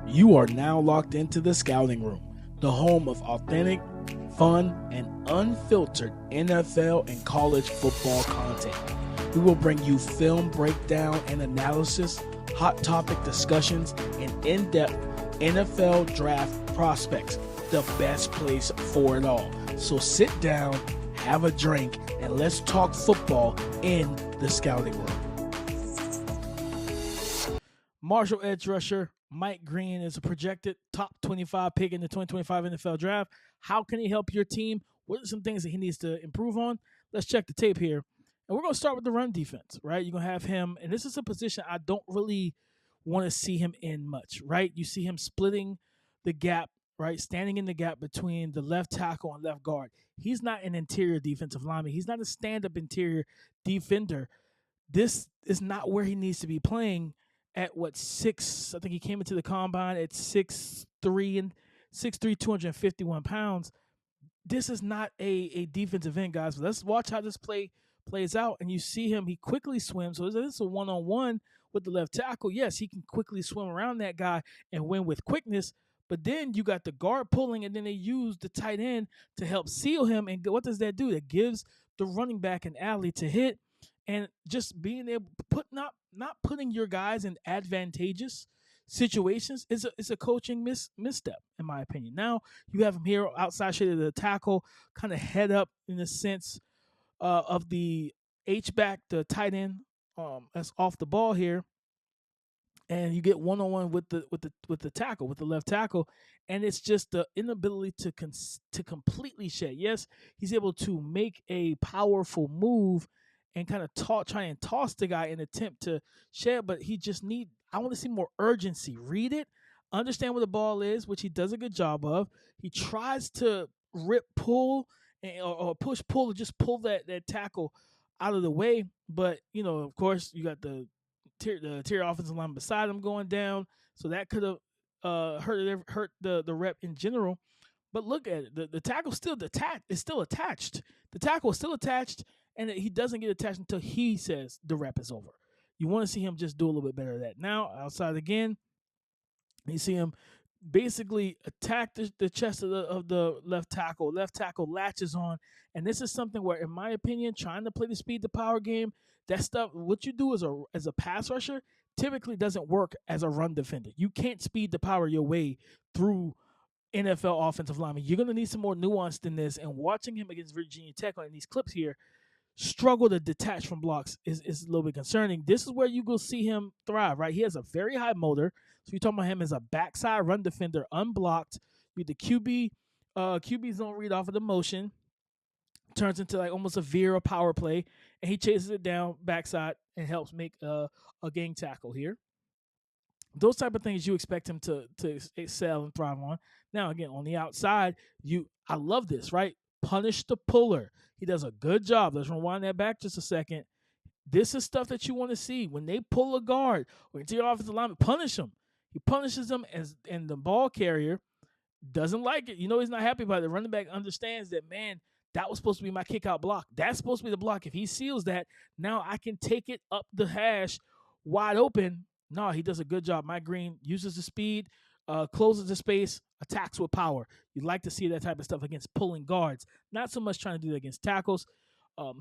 You are now locked into the Scouting Room, the home of authentic, fun, and unfiltered NFL and college football content. We will bring you film breakdown and analysis, hot topic discussions, and in-depth NFL draft prospects, the best place for it all. So sit down, have a drink, and let's talk football in the Scouting Room. Marshall edge rusher Mike Green is a projected top 25 pick in the 2025 NFL Draft. How can he help your team? What are some things that he needs to improve on? Let's check the tape here. And we're going to start with the run defense, right? You're going to have him, and this is a position I don't really want to see him in much, right? You see him splitting the gap, right? Standing in the gap between the left tackle and left guard. He's not an interior defensive lineman. He's not a stand-up interior defender. This is not where he needs to be playing at what, 6, I think he came into the combine at 6'3", 251 pounds. This is not a defensive end, guys. But let's watch how this play plays out. And you see him, he quickly swims. So this is a one-on-one with the left tackle. Yes, he can quickly swim around that guy and win with quickness. But then you got the guard pulling, and then they use the tight end to help seal him. And what does that do? That gives the running back an alley to hit. And just being able to not putting your guys in advantageous situations is a coaching misstep, in my opinion. Now you have him here outside shade of the tackle, kind of head up in the sense of the H-back, the tight end that's off the ball here. And you get one-on-one with the tackle, with the left tackle, and it's just the inability to completely shed. Yes, he's able to make a powerful move and kind of try and toss the guy in an attempt to shed, but I want to see more urgency. Read it, understand where the ball is, which he does a good job of. He tries to pull, or push, pull, or just pull that tackle out of the way. But, of course, you got the tier offensive line beside him going down, so that could have hurt the rep in general. But look at it. The tackle is still attached. The tackle is still attached, and he doesn't get attached until he says the rep is over. You want to see him just do a little bit better of that. Now, outside again, you see him basically attack the chest of the left tackle. Left tackle latches on, and this is something where, in my opinion, trying to play the speed to power game, that stuff, what you do as a pass rusher typically doesn't work as a run defender. You can't speed to power your way through NFL offensive linemen. You're going to need some more nuance than this, and watching him against Virginia Tech on these clips here, struggle to detach from blocks is a little bit concerning. This is where you go see him thrive, right? He has a very high motor. So you're talking about him as a backside run defender, unblocked. With the QB zone read off of the motion, turns into like almost a veer power play, and he chases it down backside and helps make a gang tackle here. Those type of things you expect him to excel and thrive on. Now, again, on the outside, I love this, right? Punish the puller. He does a good job. Let's rewind that back just a second. This is stuff that you want to see. When they pull a guard or into your offensive lineman, punish him. He punishes them, and the ball carrier doesn't like it. He's not happy about it. The running back understands that, man, that was supposed to be my kick-out block. That's supposed to be the block. If he seals that, now I can take it up the hash wide open. No, he does a good job. Mike Green uses the speed, closes the space, attacks with power. You'd like to see that type of stuff against pulling guards. Not so much trying to do that against tackles.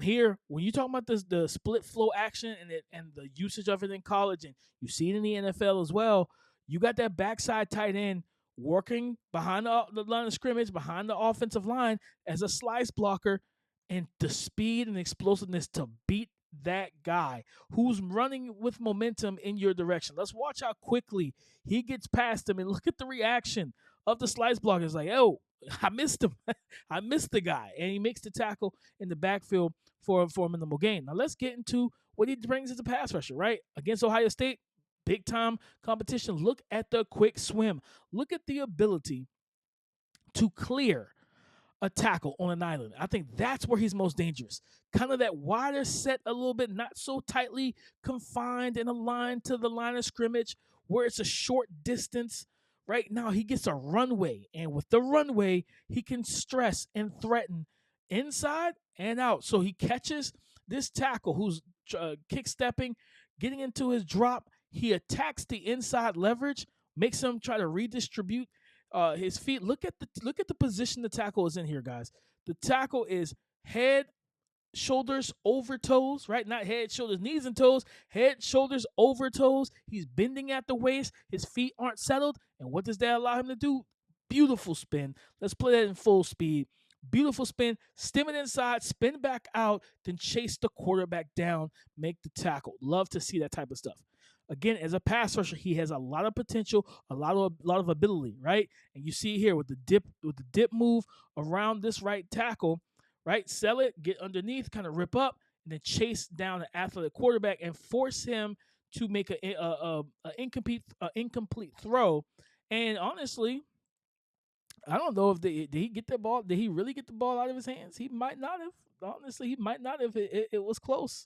Here, when you talk about the split flow action and the usage of it in college, and you see it in the NFL as well, you got that backside tight end working behind the line of scrimmage, behind the offensive line as a slice blocker, and the speed and explosiveness to beat that guy who's running with momentum in your direction. Let's watch how quickly he gets past him, and look at the reaction of the slice blocker. It's like, oh, I missed him. I missed the guy. And he makes the tackle in the backfield for a minimal gain. Now let's get into what he brings as a pass rusher, right? Against Ohio State, big time competition. Look at the quick swim. Look at the ability to clear a tackle on an island. I think that's where he's most dangerous. Kind of that wider set a little bit, not so tightly confined and aligned to the line of scrimmage where it's a short distance. Right now, he gets a runway, and with the runway, he can stress and threaten inside and out. So he catches this tackle who's kick stepping, getting into his drop. He attacks the inside leverage makes him try to redistribute his feet. Look at the position the tackle is in here, guys. The tackle is head, shoulders over toes, right? Not head, shoulders, knees, and toes. Head, shoulders over toes. He's bending at the waist. His feet aren't settled. And what does that allow him to do? Beautiful spin. Let's play that in full speed. Beautiful spin. Stem it inside, spin back out, then chase the quarterback down, make the tackle. Love to see that type of stuff. Again, as a pass rusher, he has a lot of potential, a lot of ability, right? And you see here with the dip move around this right tackle, right? Sell it, get underneath, kind of rip up, and then chase down an athletic quarterback and force him to make a incomplete throw. And honestly, I don't know if did he get that ball? Did he really get the ball out of his hands? He might not have. Honestly, he might not have. It was close.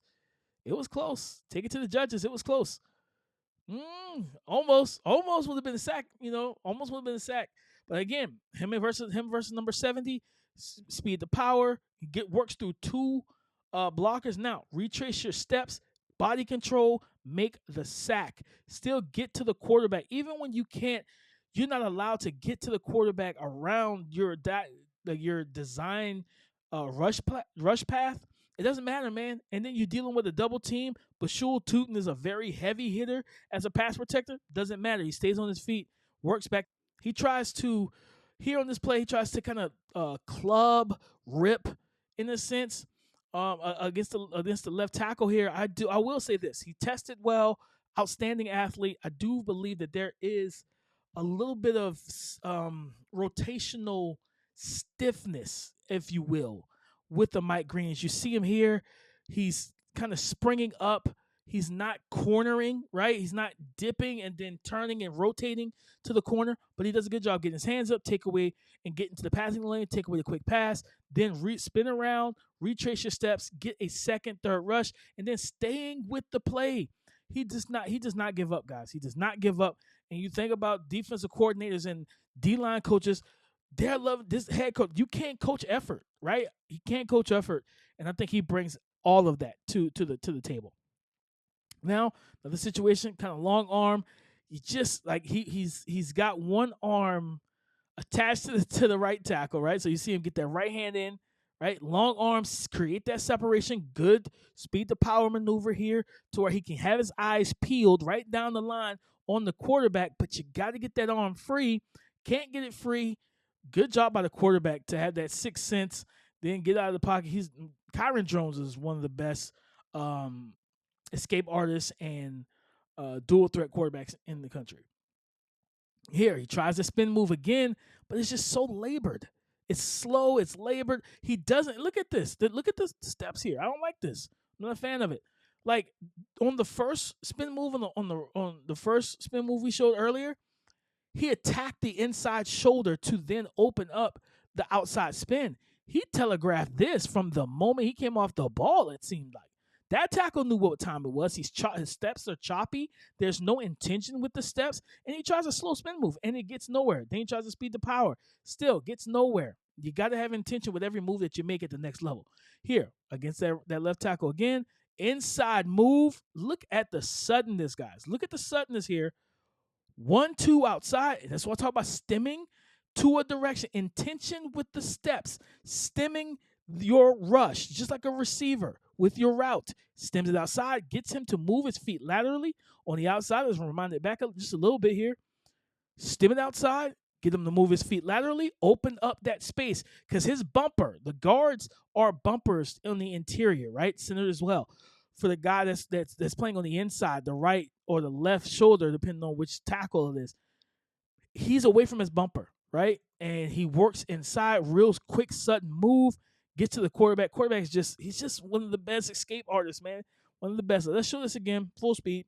It was close. Take it to the judges. It was close. Almost would have been a sack. Almost would have been a sack. But again, him versus number 70. Speed to power. Works through two blockers. Now retrace your steps. Body control. Make the sack. Still get to the quarterback, even when you can't. You're not allowed to get to the quarterback around your design rush path. It doesn't matter, man. And then you're dealing with a double team. Bashul Tootin is a very heavy hitter as a pass protector. Doesn't matter. He stays on his feet, works back. He tries to, here on this play, he tries to kind of club, rip, in a sense, against the left tackle here. I will say this. He tested well, outstanding athlete. I do believe that there is a little bit of rotational stiffness, if you will, with the Mike Greens. You see him here. He's kind of springing up. He's not cornering, right? He's not dipping and then turning and rotating to the corner, but he does a good job getting his hands up, take away, and get into the passing lane, take away the quick pass, then spin around, retrace your steps, get a second, third rush, and then staying with the play. He does not give up, guys. He does not give up. And you think about defensive coordinators and D-line coaches, they're loving this head coach. You can't coach effort, right? He can't coach effort. And I think he brings all of that to the table. Now, another situation, kind of long arm. You just like he's got one arm attached to the right tackle, right? So you see him get that right hand in, right? Long arms, create that separation. Good speed to power maneuver here to where he can have his eyes peeled right down the line on the quarterback, but you got to get that arm free. Can't get it free. Good job by the quarterback to have that sixth sense, then get out of the pocket. Kyron Jones is one of the best escape artists and dual threat quarterbacks in the country. Here, he tries to spin move again, but it's just so labored. It's slow. It's labored. He doesn't look at this. Look at the steps here. I don't like this. I'm not a fan of it. Like on the first spin move on the first spin move we showed earlier, he attacked the inside shoulder to then open up the outside spin. He telegraphed this from the moment he came off the ball, it seemed like. That tackle knew what time it was. His steps are choppy. There's no intention with the steps. And he tries a slow spin move, and it gets nowhere. Then he tries to speed the power. Still gets nowhere. You got to have intention with every move that you make at the next level. Here, against that left tackle again, inside move. Look at the suddenness, guys. Look at the suddenness here. 1-2 outside. That's what I talk about, stemming to a direction. Intention with the steps. Stemming your rush, just like a receiver with your route. Stems it outside, gets him to move his feet laterally on the outside. Let's remind it back up just a little bit here. Stem it outside, get him to move his feet laterally, open up that space, because his bumper, the guards are bumpers on the interior, right? Centered as well. For the guy that's playing on the inside, the right or the left shoulder, depending on which tackle it is, he's away from his bumper, right? And he works inside, real quick, sudden move, gets to the quarterback. He's just one of the best escape artists, man. One of the best. Let's show this again, full speed.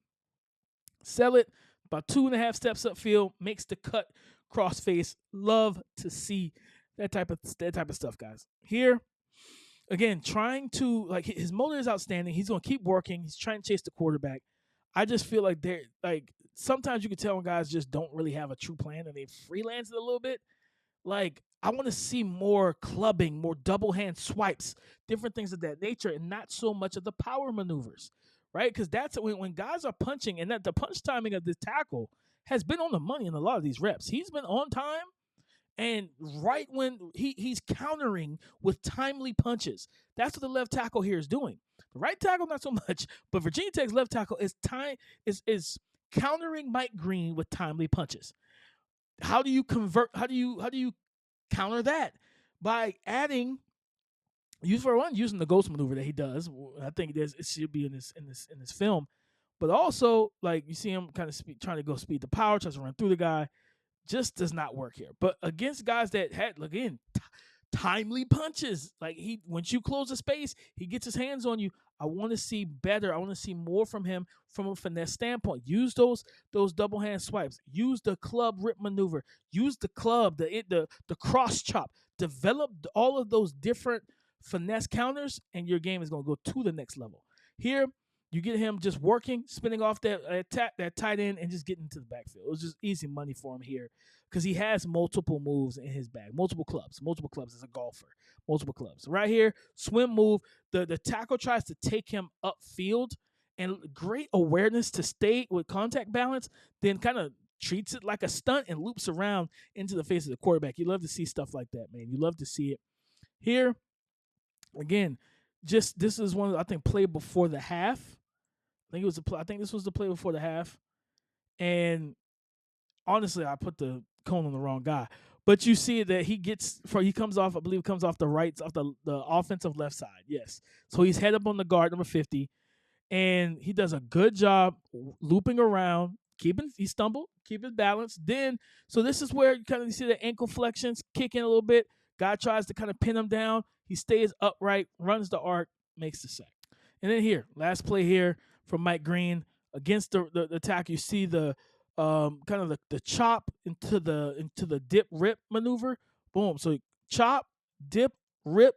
Sell it, about 2.5 steps upfield, makes the cut, crossface. Love to see that type of stuff, guys. Here, again, trying to, like, his motor is outstanding. He's going to keep working. He's trying to chase the quarterback. I just feel like sometimes you can tell when guys just don't really have a true plan and they freelance it a little bit. Like, I want to see more clubbing, more double hand swipes, different things of that nature, and not so much of the power maneuvers, right? Because that's when guys are punching, and that the punch timing of this tackle has been on the money in a lot of these reps. He's been on time, and right when he's countering with timely punches. That's what the left tackle here is doing. The right tackle, not so much, but Virginia Tech's left tackle is countering Mike Green with timely punches. How do you convert? How do you counter that? By adding, using the ghost maneuver that he does. I think it should be in this film, but also like you see him kind of trying to go speed the power, tries to run through the guy, just does not work here. But against guys that had again timely punches, like once you close the space, he gets his hands on you. I want to see better. I want to see more from him from a finesse standpoint. Use those double hand swipes. Use the club rip maneuver. Use the club, the cross chop. Develop all of those different finesse counters, and your game is going to go to the next level. Here, you get him just working, spinning off that tight end, and just getting into the backfield. It was just easy money for him here because he has multiple moves in his bag, multiple clubs as a golfer, multiple clubs. Right here, swim move. The tackle tries to take him upfield, and great awareness to stay with contact balance, then kind of treats it like a stunt and loops around into the face of the quarterback. You love to see stuff like that, man. You love to see it. Here, again, just this is one I think play before the half. I think this was the play before the half, and honestly, I put the cone on the wrong guy. But you see that he comes off, I believe, comes off the right, off the offensive left side. Yes, so he's head up on the guard, number 50, and he does a good job looping around, he stumbled, keep his balance. Then, so this is where you kind of see the ankle flexions kick in a little bit. Guy tries to kind of pin him down. He stays upright, runs the arc, makes the sack. And then here, last play here from Mike Green against the attack. You see the kind of the chop into the dip rip maneuver. Boom. So chop, dip, rip,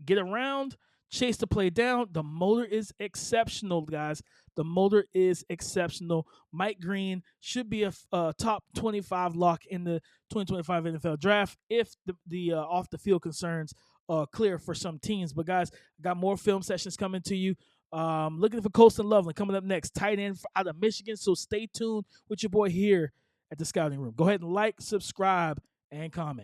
get around, chase the play down. The motor is exceptional, guys. The motor is exceptional. Mike Green should be a top 25 lock in the 2025 NFL draft if the off the field concerns clear for some teams. But guys, got more film sessions coming to you. Looking for Colston Loveland coming up next, tight end out of Michigan. So stay tuned with your boy here at the Scouting Room. Go ahead and like, subscribe, and comment.